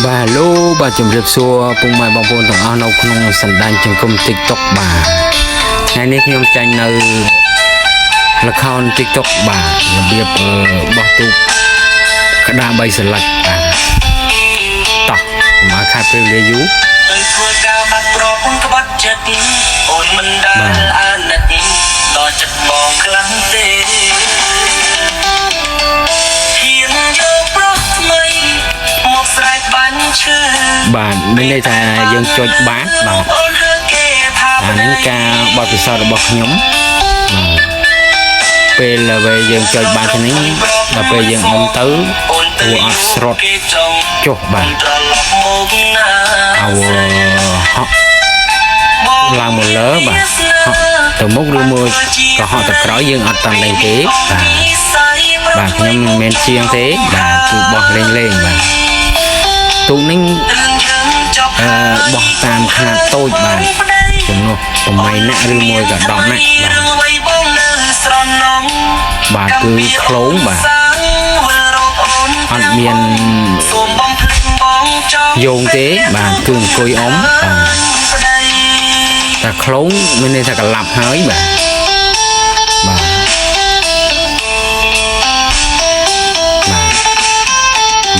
បាទលោកបាទជំរាបសួរពុកម៉ែបងប្អូនទាំងអស់នៅក្នុងសណ្ដាញសង្គម TikTok បាទថ្ងៃនេះខ្ញុំចាញ់នៅល្ខោន TikTok បាទរបៀបបោះទូកក្តារ3សន្លឹកបាទតោះមកខាត់ពេលវេលាយូរធ្វើការបាត់ប្រពន្ធក្បត់ចិត្តអូនមិនដែលអាណិតដល់ចិត្តបងខ្លាំងទេបាទមានន័យថាយើងចុចបានបាទអានេះការបទពិសោធន៍របស់ខ្ញុំពេលពេលយើងចុចបានទៅនេះដល់ពេលយើងអុំទៅព្រោះអត់ស្រុតចុះបាទអោហក់ឡើងមកលើបាទហក់ទៅមុខឬមួយក៏ហក់ទៅក្រោយយើងអត់តាន់ដឹងទេបាទខ្ញុំមិនមែនជាងទេបាទគឺបោះលេងបាទទូកនេះបោះតាមຂະຫນາດតូចបាទចំនួន8នាក់ឬមួយក៏10នាក់បាទគឺក្លងបាទអត់មានយោងទេបាទគឺអង្គុយអុំតែក្លងមានន័យថាកលាប់ហើយបាទ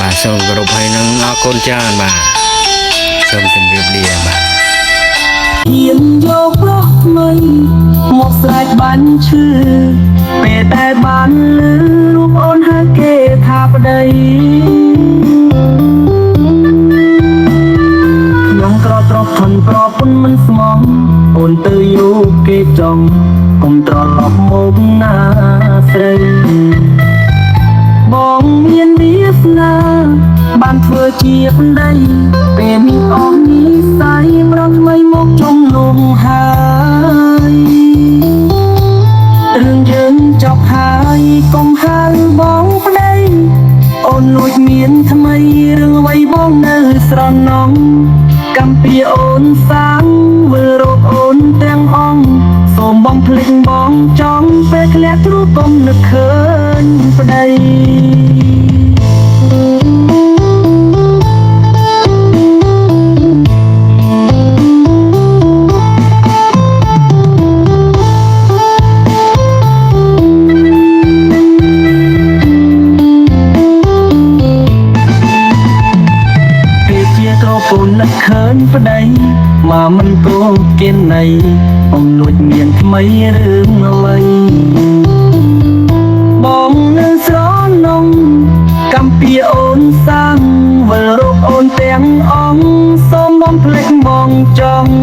បាទសូមគោរពហើយនឹងអរគុណច្រើនបាទសូមជម្រាបលាបាទហ៊ានយកប្រុសថ្មីមកស្រែកបាញ់ឈឺពេលតែបានលឺរូបអូនហើយគេថាប្តីខ្ញុំក្រត្រប់ធន់ប្រពន្ធមិនស្មោះអូនទៅយកគេចង់កុំត្រឡប់មកណាស្រីបងមានវាសនាបានធ្វើជាប្តីពេលមានអស់និស័យប្រងថ្មីមកជុំលងហើយរឿងយើងចប់ហើយកុំហៅបងប្តីអូនលួចមានថ្មីរឿងអ្វីបងនៅស្រណងកម្មពីអូនសាងវិលរកអូនទាំងអង្គសូមបងភ្លេចបងចង់ពេលធ្លាក់ទ្រូកុំនឹកឃើញប្តីអូននឹកឃើញប្តីមកមិនគោគិនណៃអូនលួចមានថ្មីរឿងអ្វីបងនៅស្រណងកម្មពីអូនសាំងវិលរកអូនទាំងអង្គសូមបងភ្លេចបងចង់